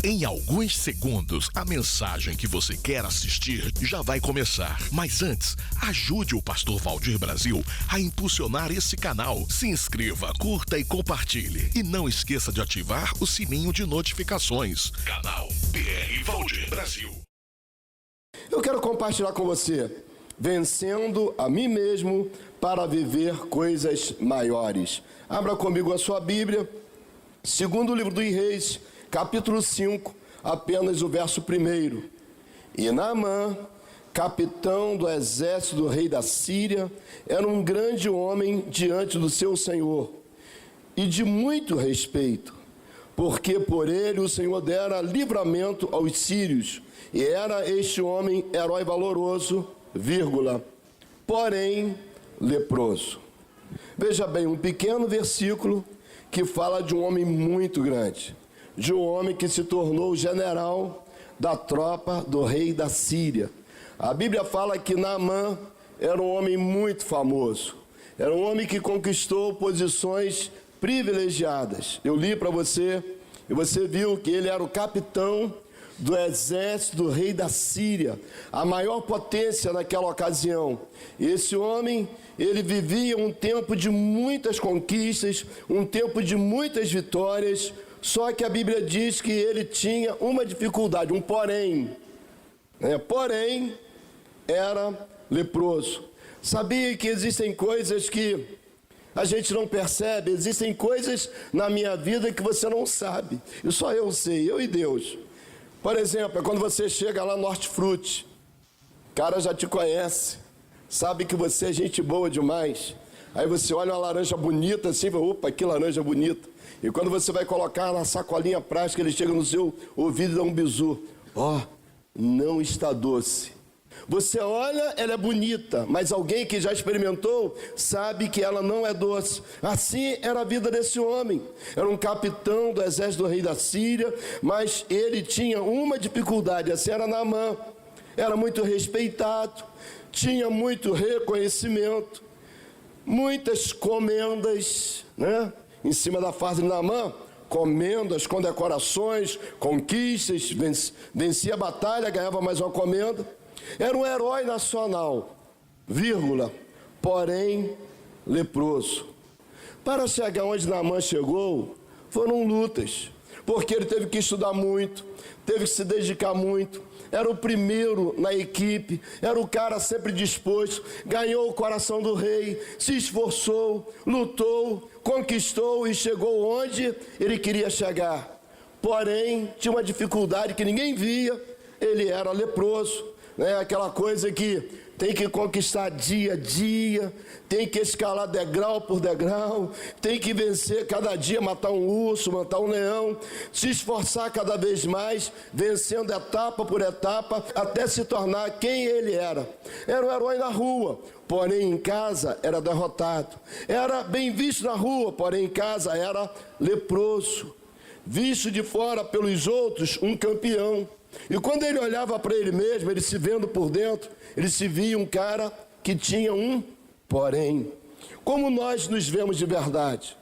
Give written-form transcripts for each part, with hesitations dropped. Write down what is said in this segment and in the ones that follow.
Em alguns segundos, a mensagem que você quer assistir já vai começar. Mas antes, ajude o Pastor Valdir Brasil a impulsionar esse canal. Se inscreva, curta e compartilhe. E não esqueça de ativar o sininho de notificações. Canal PR Valdir Brasil. Eu quero compartilhar com você, vencendo a mim mesmo para viver coisas maiores. Abra comigo a sua Bíblia, segundo livro dos Reis, capítulo 5, apenas o verso 1. E Naamã, capitão do exército do rei da Síria, era um grande homem diante do seu senhor, e de muito respeito, porque por ele o Senhor dera livramento aos sírios, e era este homem herói valoroso, porém leproso. Veja bem, um pequeno versículo que fala de um homem muito grande, de um homem que se tornou general da tropa do rei da Síria. A Bíblia fala que Naamã era um homem muito famoso, era um homem que conquistou posições privilegiadas. Eu li para você, e você viu que ele era o capitão do exército do rei da Síria, a maior potência naquela ocasião. Esse homem, ele vivia um tempo de muitas conquistas, um tempo de muitas vitórias, só que a Bíblia diz que ele tinha uma dificuldade, um porém. Porém, era leproso. Sabia que existem coisas que a gente não percebe, existem coisas na minha vida que você não sabe, e só eu sei, eu e Deus. Por exemplo, é quando você chega lá no Hortifruti, o cara já te conhece, sabe que você é gente boa demais. Aí você olha uma laranja bonita assim, opa, que laranja bonita. E quando você vai colocar na sacolinha plástica, ele chega no seu ouvido e dá um bizu. Não está doce. Você olha, ela é bonita, mas alguém que já experimentou sabe que ela não é doce. Assim era a vida desse homem. Era um capitão do exército do rei da Síria, mas ele tinha uma dificuldade, assim era Naamã. Era muito respeitado, tinha muito reconhecimento, muitas comendas, em cima da face de Naamã, comendas, condecorações, conquistas, vencia a batalha, ganhava mais uma comenda. Era um herói nacional, porém leproso. Para chegar onde Naamã chegou, foram lutas, porque ele teve que estudar muito, teve que se dedicar muito, era o primeiro na equipe, era o cara sempre disposto, ganhou o coração do rei, se esforçou, lutou, conquistou e chegou onde ele queria chegar. Porém, tinha uma dificuldade que ninguém via, ele era leproso. Aquela coisa que tem que conquistar dia a dia, tem que escalar degrau por degrau, tem que vencer cada dia, matar um urso, matar um leão, se esforçar cada vez mais, vencendo etapa por etapa, até se tornar quem ele era. Era um herói na rua, porém em casa era derrotado. Era bem visto na rua, porém em casa era leproso. Visto de fora pelos outros, um campeão. E quando ele olhava para ele mesmo, ele se vendo por dentro, ele se via um cara que tinha um porém. Como nós nos vemos de verdade?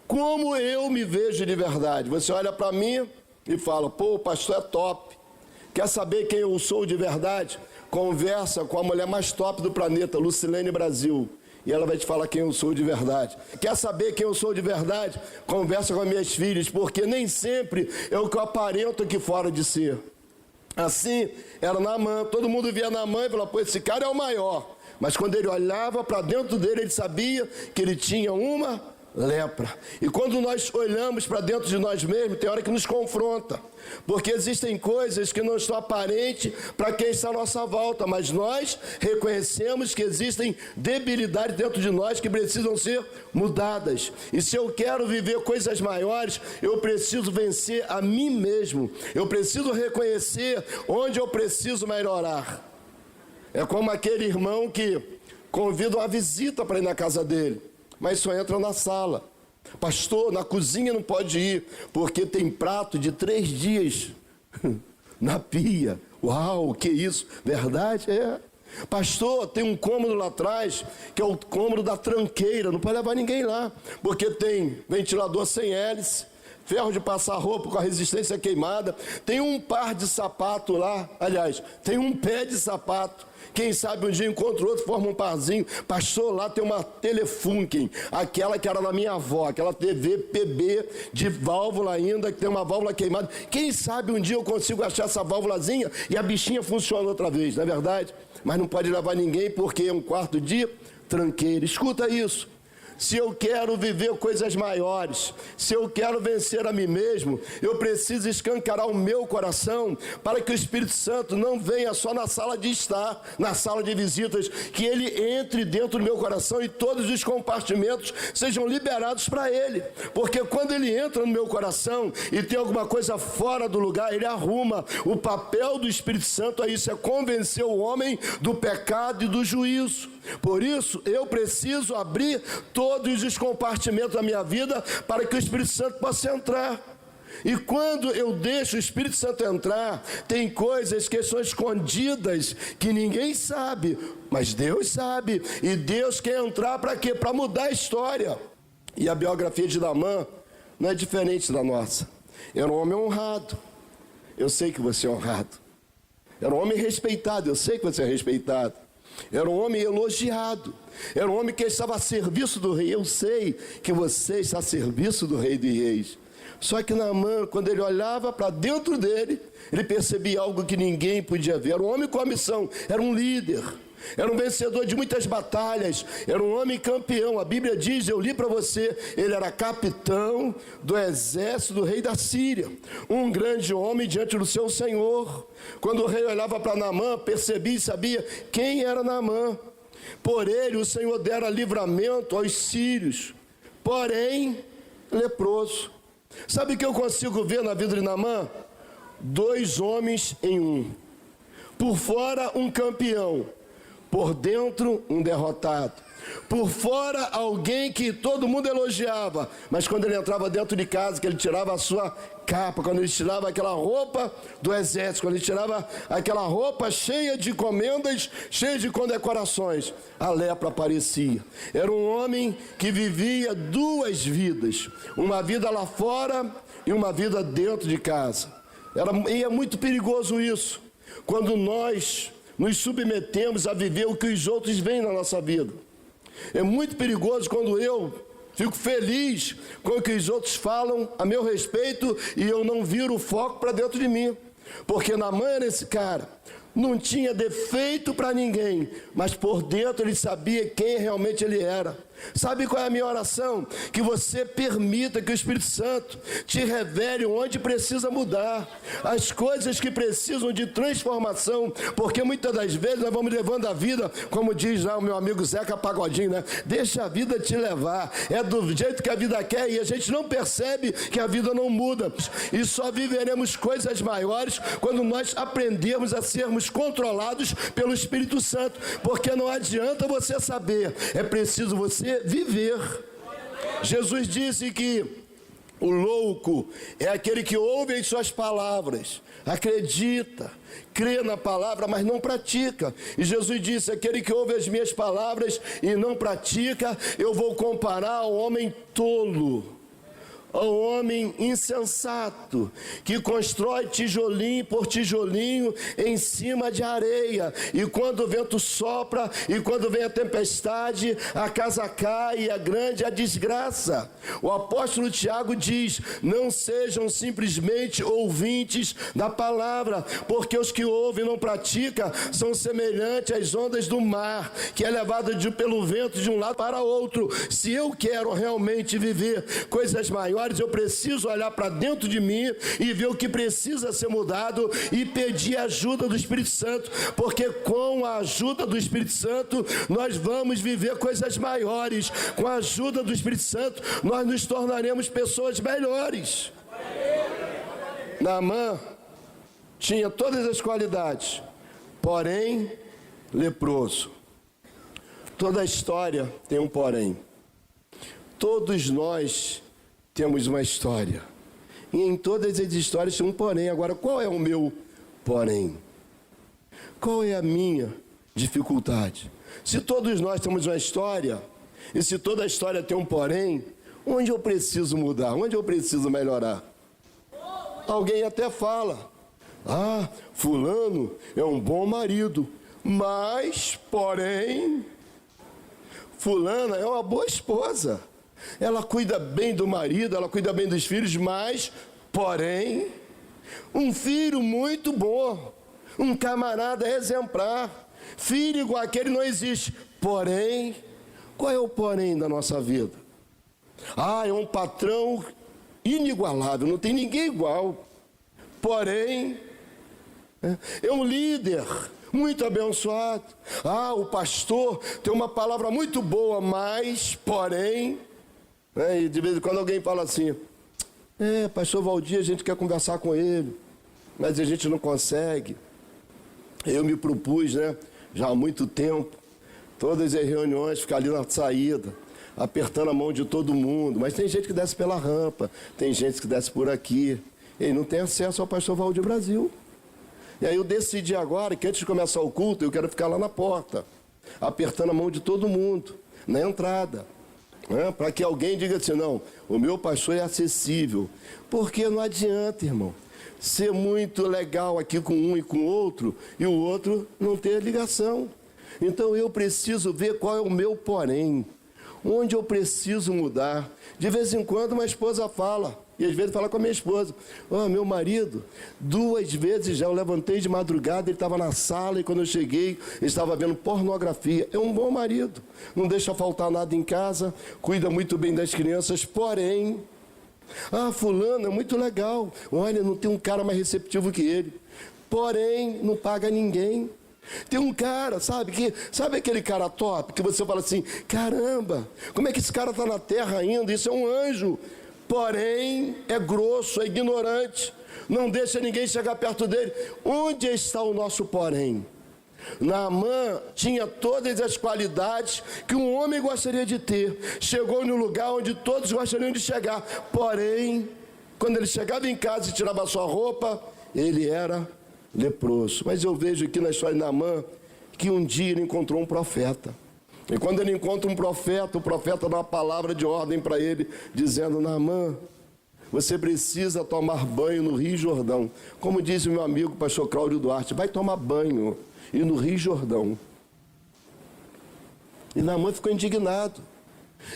Como eu me vejo de verdade? Você olha para mim e fala, o pastor é top. Quer saber quem eu sou de verdade? Conversa com a mulher mais top do planeta, Lucilene Brasil. E ela vai te falar quem eu sou de verdade. Quer saber quem eu sou de verdade? Conversa com as minhas filhas, porque nem sempre é o que eu aparento aqui fora de ser. Assim, era Naamã. Todo mundo via Naamã e falava, esse cara é o maior. Mas quando ele olhava para dentro dele, ele sabia que ele tinha uma lepra. E quando nós olhamos para dentro de nós mesmos, tem hora que nos confronta, porque existem coisas que não estão aparentes para quem está à nossa volta, mas nós reconhecemos que existem debilidades dentro de nós que precisam ser mudadas. E se eu quero viver coisas maiores, eu preciso vencer a mim mesmo, eu preciso reconhecer onde eu preciso melhorar. É como aquele irmão que convida uma visita para ir na casa dele, mas só entra na sala. Pastor, na cozinha não pode ir, porque tem prato de 3 dias na pia. Uau, que isso? Verdade? É. Pastor, tem um cômodo lá atrás, que é o cômodo da tranqueira, não pode levar ninguém lá, porque tem ventilador sem hélice, ferro de passar roupa com a resistência queimada, tem um par de sapato lá, aliás, tem um pé de sapato. Quem sabe um dia encontra outro, forma um parzinho. Pastor, lá tem uma Telefunken, aquela que era da minha avó, aquela TV PB de válvula ainda, que tem uma válvula queimada. Quem sabe um dia eu consigo achar essa válvulazinha e a bichinha funciona outra vez, não é verdade? Mas não pode levar ninguém porque é um quarto de tranqueira. Escuta isso. Se eu quero viver coisas maiores, se eu quero vencer a mim mesmo, eu preciso escancarar o meu coração para que o Espírito Santo não venha só na sala de estar, na sala de visitas, que ele entre dentro do meu coração e todos os compartimentos sejam liberados para ele. Porque quando ele entra no meu coração e tem alguma coisa fora do lugar, ele arruma. O papel do Espírito Santo é isso, é convencer o homem do pecado e do juízo. Por isso, eu preciso abrir todos os compartimentos da minha vida para que o Espírito Santo possa entrar. E quando eu deixo o Espírito Santo entrar, tem coisas que são escondidas, que ninguém sabe, mas Deus sabe. E Deus quer entrar para quê? Para mudar a história. E a biografia de Naamã não é diferente da nossa. Era um homem honrado. Eu sei que você é honrado. Era um homem respeitado. Eu sei que você é respeitado. Era um homem elogiado. Era um homem que estava a serviço do rei. Eu sei que você está a serviço do rei de reis. Só que Naamã, quando ele olhava para dentro dele, ele percebia algo que ninguém podia ver. Era um homem com a missão, era um líder. Era um vencedor de muitas batalhas, era um homem campeão. A Bíblia diz, eu li para você, ele era capitão do exército do rei da Síria, um grande homem diante do seu senhor. Quando o rei olhava para Naamã, percebia e sabia quem era Naamã. Por ele o Senhor dera livramento aos sírios, porém leproso. Sabe o que eu consigo ver na vida de Naamã? 2 homens em um. Por fora um campeão, por dentro um derrotado. Por fora alguém que todo mundo elogiava, mas quando ele entrava dentro de casa, que ele tirava a sua capa, quando ele tirava aquela roupa do exército, quando ele tirava aquela roupa cheia de comendas, cheia de condecorações, a lepra aparecia. Era um homem que vivia 2 vidas, uma vida lá fora e uma vida dentro de casa. E é muito perigoso isso, quando nós nos submetemos a viver o que os outros veem na nossa vida. É muito perigoso quando eu fico feliz com o que os outros falam a meu respeito e eu não viro o foco para dentro de mim. Porque Naamã era esse cara, não tinha defeito para ninguém, mas por dentro ele sabia quem realmente ele era. Sabe qual é a minha oração? Que você permita que o Espírito Santo te revele onde precisa mudar, as coisas que precisam de transformação, porque muitas das vezes nós vamos levando a vida, como diz lá o meu amigo Zeca Pagodinho, né? Deixa a vida te levar, é do jeito que a vida quer e a gente não percebe que a vida não muda. E só viveremos coisas maiores quando nós aprendermos a sermos controlados pelo Espírito Santo, porque não adianta você saber, é preciso você viver. Jesus disse que o louco é aquele que ouve as suas palavras, acredita, crê na palavra, mas não pratica. E Jesus disse, aquele que ouve as minhas palavras e não pratica, eu vou comparar ao homem tolo, ao homem insensato, que constrói tijolinho por tijolinho em cima de areia, e quando o vento sopra, e quando vem a tempestade, a casa cai, e é grande a desgraça. O apóstolo Tiago diz, não sejam simplesmente ouvintes da palavra, porque os que ouvem e não praticam, são semelhantes às ondas do mar, que é levado pelo vento de um lado para outro. Se eu quero realmente viver coisas maiores, eu preciso olhar para dentro de mim e ver o que precisa ser mudado e pedir a ajuda do Espírito Santo, porque com a ajuda do Espírito Santo nós vamos viver coisas maiores. Com a ajuda do Espírito Santo nós nos tornaremos pessoas melhores. Naamã tinha todas as qualidades, porém leproso. Toda a história tem um porém. Todos nós temos uma história, e em todas as histórias tem um porém. Agora, qual é o meu porém? Qual é a minha dificuldade? Se todos nós temos uma história, e se toda a história tem um porém, Onde eu preciso mudar? Onde eu preciso melhorar? Alguém até fala, fulano é um bom marido, mas, porém, fulana é uma boa esposa. Ela cuida bem do marido, ela cuida bem dos filhos, mas, porém, um filho muito bom, um camarada exemplar, filho igual aquele não existe. Porém, qual é o porém da nossa vida? É um patrão inigualável, não tem ninguém igual. Porém, é um líder muito abençoado. O pastor tem uma palavra muito boa, mas, porém, e de vez em quando alguém fala assim, pastor Valdir, a gente quer conversar com ele, mas a gente não consegue. Eu me propus, já há muito tempo, todas as reuniões, ficar ali na saída, apertando a mão de todo mundo, mas tem gente que desce pela rampa, tem gente que desce por aqui, e não tem acesso ao pastor Valdir Brasil. E aí eu decidi agora que antes de começar o culto, eu quero ficar lá na porta, apertando a mão de todo mundo, na entrada, para que alguém diga assim, não, o meu pastor é acessível, porque não adianta, irmão, ser muito legal aqui com um e com o outro, e o outro não ter ligação. Então eu preciso ver qual é o meu porém, onde eu preciso mudar. De vez em quando uma esposa fala, e às vezes fala com a minha esposa, meu marido, 2 vezes já eu levantei de madrugada, ele estava na sala, e quando eu cheguei, ele estava vendo pornografia. É um bom marido, não deixa faltar nada em casa, cuida muito bem das crianças, porém, fulano é muito legal, olha, não tem um cara mais receptivo que ele, porém, não paga ninguém. Tem um cara, sabe aquele cara top, que você fala assim, caramba, como é que esse cara está na terra ainda, isso é um anjo, porém, é grosso, é ignorante, não deixa ninguém chegar perto dele. Onde está o nosso porém? Naamã tinha todas as qualidades que um homem gostaria de ter, chegou no lugar onde todos gostariam de chegar, porém, quando ele chegava em casa e tirava a sua roupa, ele era leproso. Mas eu vejo aqui na história de Naamã que um dia ele encontrou um profeta, e quando ele encontra um profeta, o profeta dá uma palavra de ordem para ele, dizendo, Naamã, você precisa tomar banho no Rio Jordão, como disse o meu amigo pastor Cláudio Duarte, vai tomar banho e no Rio Jordão. E Naamã ficou indignado.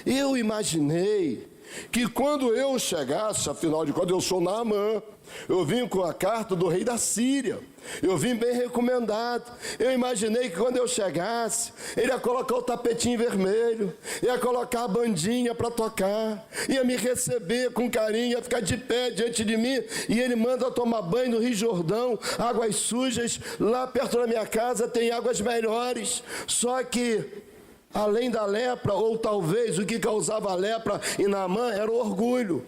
Eu imaginei que quando eu chegasse, afinal de contas eu sou Naamã, eu vim com a carta do rei da Síria, eu vim bem recomendado, eu imaginei que quando eu chegasse, ele ia colocar o tapetinho vermelho, ia colocar a bandinha para tocar, ia me receber com carinho, ia ficar de pé diante de mim, e ele manda tomar banho no Rio Jordão, águas sujas, lá perto da minha casa tem águas melhores, só que além da lepra, ou talvez o que causava a lepra em Naamã era o orgulho.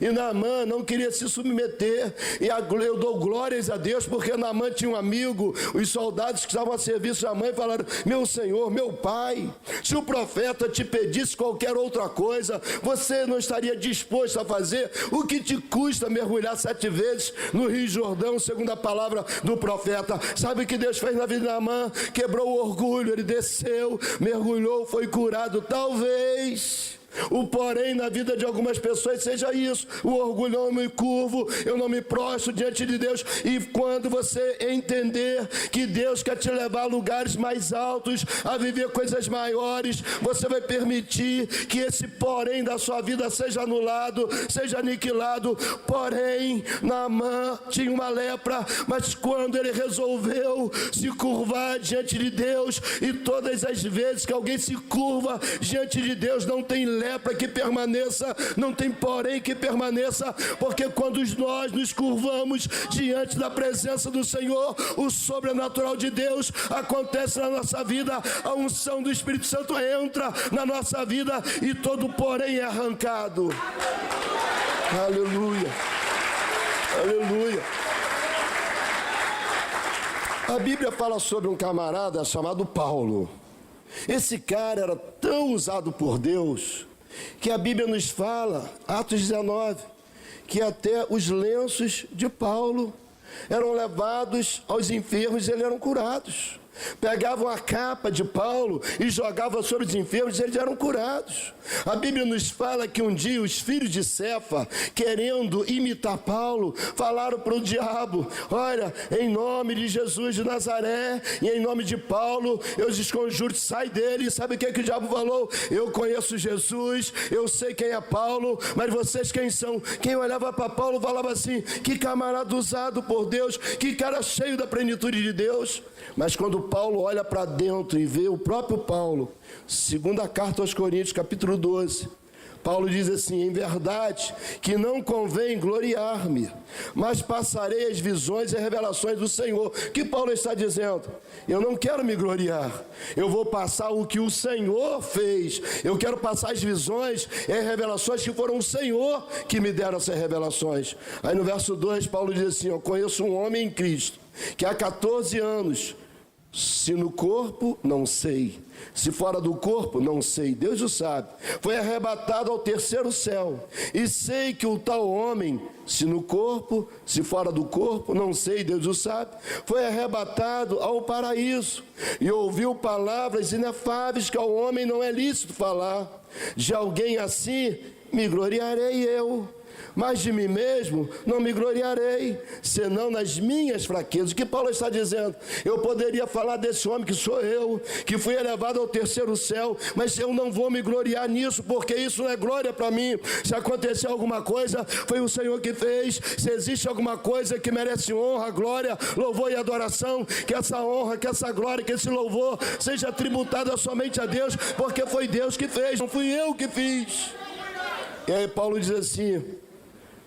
E Naamã não queria se submeter, e eu dou glórias a Deus, porque Naamã tinha um amigo, os soldados que estavam a serviço da mãe falaram, meu senhor, meu pai, se o profeta te pedisse qualquer outra coisa, você não estaria disposto a fazer? O que te custa mergulhar 7 vezes no Rio Jordão, segundo a palavra do profeta? Sabe o que Deus fez na vida de Naamã? Quebrou o orgulho, ele desceu, mergulhou, foi curado. Talvez o porém na vida de algumas pessoas seja isso, o orgulho, não me curvo, eu não me prostro diante de Deus. E quando você entender que Deus quer te levar a lugares mais altos, a viver coisas maiores, você vai permitir que esse porém da sua vida seja anulado, seja aniquilado. Porém, Naamã tinha uma lepra, mas quando ele resolveu se curvar diante de Deus, e todas as vezes que alguém se curva diante de Deus, não tem lepra que permaneça, não tem porém que permaneça, porque quando nós nos curvamos diante da presença do Senhor, o sobrenatural de Deus acontece na nossa vida, a unção do Espírito Santo entra na nossa vida e todo porém é arrancado. Aleluia, aleluia. A Bíblia fala sobre um camarada chamado Paulo. Esse cara era tão usado por Deus que a Bíblia nos fala, Atos 19, que até os lenços de Paulo eram levados aos enfermos e eles eram curados. Pegavam a capa de Paulo e jogavam sobre os enfermos e eles eram curados. A Bíblia nos fala que um dia os filhos de Cefa, querendo imitar Paulo, falaram para o diabo: olha, em nome de Jesus de Nazaré e em nome de Paulo, eu desconjuro, sai dele. E sabe o que o diabo falou? Eu conheço Jesus, eu sei quem é Paulo, mas vocês quem são? Quem olhava para Paulo falava assim: que camarada usado por Deus, que cara cheio da plenitude de Deus. Mas quando Paulo olha para dentro e vê o próprio Paulo, segunda carta aos Coríntios, capítulo 12, Paulo diz assim: em verdade que não convém gloriar-me, mas passarei as visões e revelações do Senhor. O que Paulo está dizendo? Eu não quero me gloriar, eu vou passar o que o Senhor fez. Eu quero passar as visões e revelações que foram o Senhor que me deram essas revelações. Aí no verso 2 Paulo diz assim: eu conheço um homem em Cristo que há 14 anos, se no corpo, não sei, se fora do corpo, não sei, Deus o sabe, foi arrebatado ao terceiro céu, e sei que o tal homem, se no corpo, se fora do corpo, não sei, Deus o sabe, foi arrebatado ao paraíso, e ouviu palavras inefáveis que ao homem não é lícito falar. De alguém assim me gloriarei eu, mas de mim mesmo não me gloriarei, senão nas minhas fraquezas. O que Paulo está dizendo? Eu poderia falar desse homem que sou eu, que fui elevado ao terceiro céu, mas eu não vou me gloriar nisso, porque isso não é glória para mim. Se acontecer alguma coisa, foi o Senhor que fez. Se existe alguma coisa que merece honra, glória, louvor e adoração, que essa honra, que essa glória, que esse louvor seja tributada somente a Deus, porque foi Deus que fez, não fui eu que fiz. E aí Paulo diz assim: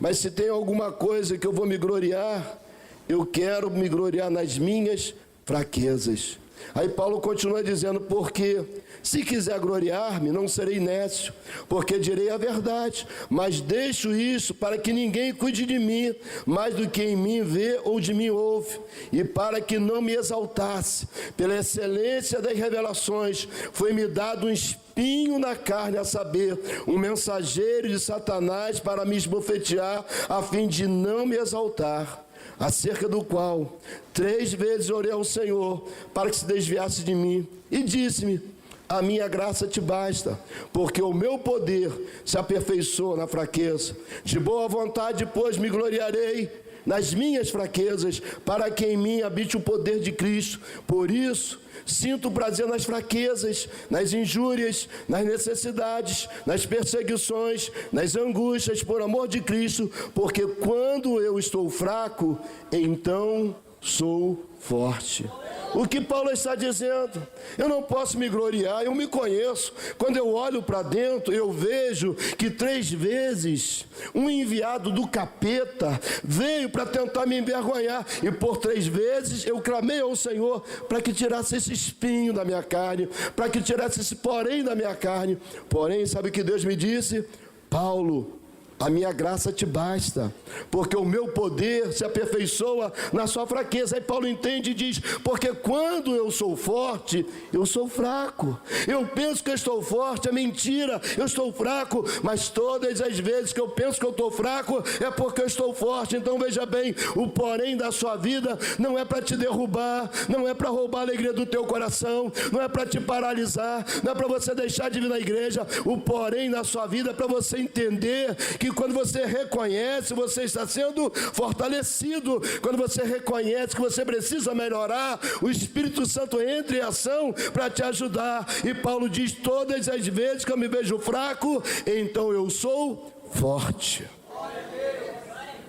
mas se tem alguma coisa que eu vou me gloriar, eu quero me gloriar nas minhas fraquezas. Aí Paulo continua dizendo: porque se quiser gloriar-me, não serei nécio, porque direi a verdade, mas deixo isso para que ninguém cuide de mim, mais do que em mim vê ou de mim ouve, e para que não me exaltasse. Pela excelência das revelações, foi-me dado um espinho na carne, a saber, um mensageiro de Satanás para me esbofetear, a fim de não me exaltar. Acerca do qual 3 vezes orei ao Senhor para que se desviasse de mim, e disse-me: a minha graça te basta, porque o meu poder se aperfeiçoa na fraqueza. De boa vontade, pois, me gloriarei nas minhas fraquezas, para que em mim habite o poder de Cristo. Por isso, sinto prazer nas fraquezas, nas injúrias, nas necessidades, nas perseguições, nas angústias, por amor de Cristo, porque quando eu estou fraco, então sou forte. O que Paulo está dizendo? Eu não posso me gloriar, eu me conheço. Quando eu olho para dentro, eu vejo que 3 vezes um enviado do capeta veio para tentar me envergonhar, e por 3 vezes eu clamei ao Senhor para que tirasse esse espinho da minha carne, para que tirasse esse porém da minha carne. Porém, sabe o que Deus me disse? Paulo, a minha graça te basta, porque o meu poder se aperfeiçoa na sua fraqueza. Aí Paulo entende e diz: porque quando eu sou forte, eu sou fraco. Eu penso que eu estou forte, é mentira, eu estou fraco, mas todas as vezes que eu penso que eu estou fraco, é porque eu estou forte. Então veja bem, o porém da sua vida não é para te derrubar, não é para roubar a alegria do teu coração, não é para te paralisar, não é para você deixar de vir na igreja. O porém na sua vida é para você entender que quando você reconhece, você está sendo fortalecido. Quando você reconhece que você precisa melhorar, o Espírito Santo entra em ação para te ajudar. E Paulo diz: todas as vezes que eu me vejo fraco, então eu sou forte.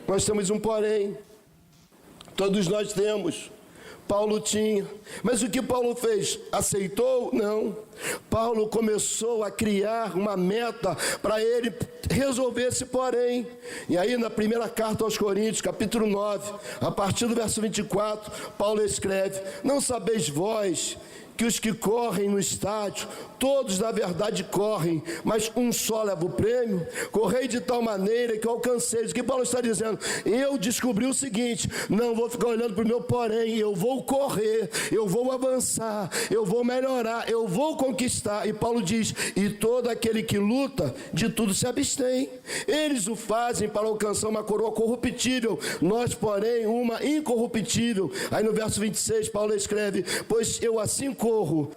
Nós temos um porém, todos nós temos. Paulo tinha, mas o que Paulo fez? Aceitou? Não. Paulo começou a criar uma meta para ele resolver esse porém. E aí na primeira carta aos Coríntios, capítulo 9, a partir do verso 24, Paulo escreve: não sabeis vós que os que correm no estádio, todos na verdade correm, mas um só leva o prêmio? Correi de tal maneira que alcancei. O que Paulo está dizendo? Eu descobri o seguinte: não vou ficar olhando para o meu porém, eu vou correr, eu vou avançar, eu vou melhorar, eu vou conquistar. E Paulo diz: e todo aquele que luta, de tudo se abstém. Eles o fazem para alcançar uma coroa corruptível, nós, porém, uma incorruptível. Aí no verso 26, Paulo escreve: pois eu assim corro,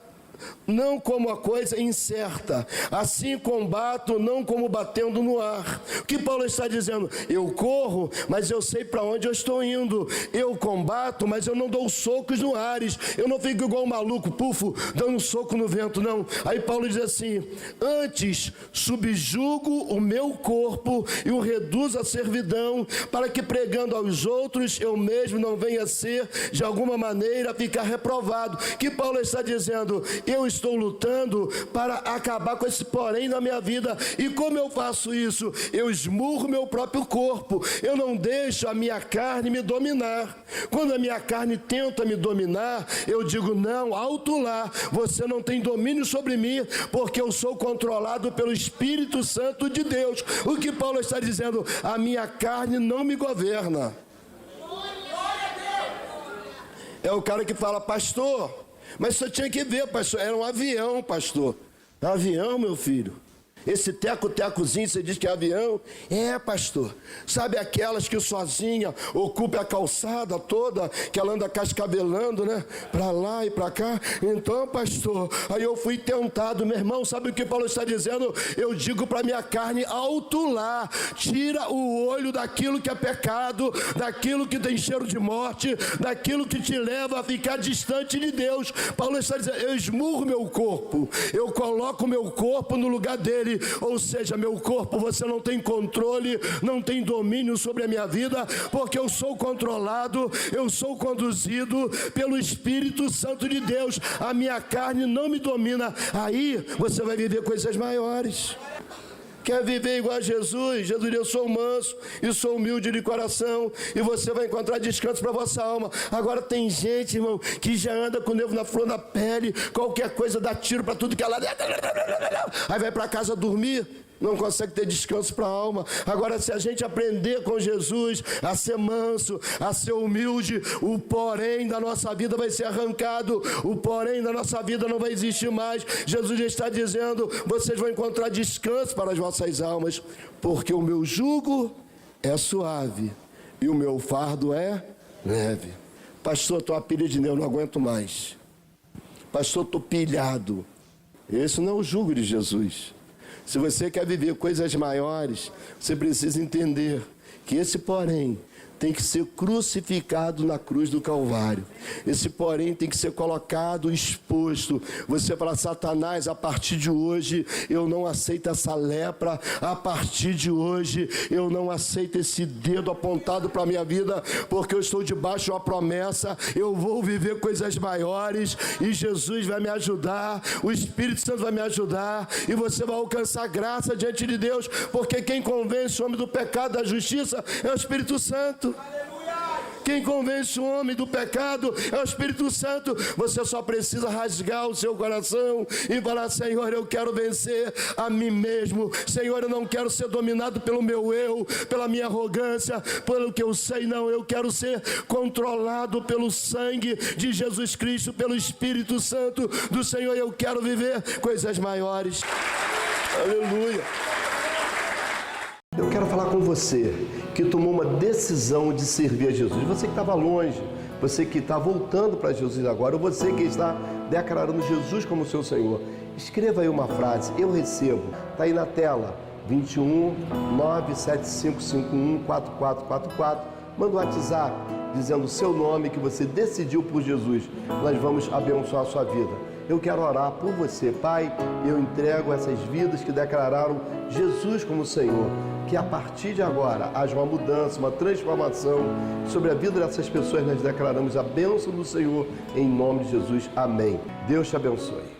não como a coisa incerta, assim combato, não como batendo no ar. O que Paulo está dizendo? Eu corro, mas eu sei para onde eu estou indo. Eu combato, mas eu não dou socos no ares. Eu não fico igual um maluco, pufo, dando um soco no vento, não. Aí Paulo diz assim: antes subjugo o meu corpo e o reduzo à servidão, para que pregando aos outros, eu mesmo não venha a ser, de alguma maneira, ficar reprovado. O que Paulo está dizendo? Eu estou lutando para acabar com esse porém na minha vida. E como eu faço isso? Eu esmurro meu próprio corpo. Eu não deixo a minha carne me dominar. Quando a minha carne tenta me dominar, eu digo: não, alto lá, você não tem domínio sobre mim, porque eu sou controlado pelo Espírito Santo de Deus. O que Paulo está dizendo? A minha carne não me governa. É o cara que fala: pastor, mas você tinha que ver, pastor, era um avião, pastor. Avião, meu filho? Esse teco-tecozinho, você diz que é avião? É, pastor. Sabe aquelas que sozinha ocupa a calçada toda, que ela anda cascabelando, né? Para lá e para cá. Então, pastor, aí eu fui tentado. Meu irmão, sabe o que Paulo está dizendo? Eu digo para minha carne: alto lá, tira o olho daquilo que é pecado, daquilo que tem cheiro de morte, daquilo que te leva a ficar distante de Deus. Paulo está dizendo: eu esmurro meu corpo, eu coloco meu corpo no lugar dele. Ou seja, meu corpo, você não tem controle, não tem domínio sobre a minha vida, porque eu sou controlado, eu sou conduzido pelo Espírito Santo de Deus. A minha carne não me domina. Aí você vai viver coisas maiores. Quer viver igual a Jesus? Jesus diz: eu sou manso e sou humilde de coração, e você vai encontrar descanso para a vossa alma. Agora tem gente, irmão, que já anda com o nervo na flor da pele, qualquer coisa dá tiro para tudo que ela... Aí vai para casa dormir, não consegue ter descanso para a alma. Agora, se a gente aprender com Jesus a ser manso, a ser humilde, o porém da nossa vida vai ser arrancado, o porém da nossa vida não vai existir mais. Jesus já está dizendo: vocês vão encontrar descanso para as vossas almas, porque o meu jugo é suave e o meu fardo é leve. Pastor, estou a pilha de nervo, não aguento mais. Pastor, estou pilhado. Esse não é o jugo de Jesus. Se você quer viver coisas maiores, você precisa entender que esse porém tem que ser crucificado na cruz do Calvário. Esse porém tem que ser colocado, exposto. Você fala: Satanás, a partir de hoje eu não aceito essa lepra, a partir de hoje eu não aceito esse dedo apontado para a minha vida, porque eu estou debaixo de uma promessa, eu vou viver coisas maiores, e Jesus vai me ajudar, o Espírito Santo vai me ajudar, e você vai alcançar graça diante de Deus, porque quem convence o homem do pecado, da justiça, é o Espírito Santo. Quem convence o homem do pecado é o Espírito Santo. Você só precisa rasgar o seu coração e falar: Senhor, eu quero vencer a mim mesmo. Senhor, eu não quero ser dominado pelo meu eu, pela minha arrogância, pelo que eu sei, não. Eu quero ser controlado pelo sangue de Jesus Cristo, pelo Espírito Santo do Senhor. Eu quero viver coisas maiores. Aleluia. Eu quero falar com você que tomou uma decisão de servir a Jesus. Você que estava longe, você que está voltando para Jesus agora, ou você que está declarando Jesus como seu Senhor. Escreva aí uma frase: eu recebo. Está aí na tela: 21 97551 4444. Manda um WhatsApp dizendo o seu nome, que você decidiu por Jesus. Nós vamos abençoar a sua vida. Eu quero orar por você. Pai, eu entrego essas vidas que declararam Jesus como Senhor. Que a partir de agora haja uma mudança, uma transformação sobre a vida dessas pessoas. Nós declaramos a bênção do Senhor em nome de Jesus. Amém. Deus te abençoe.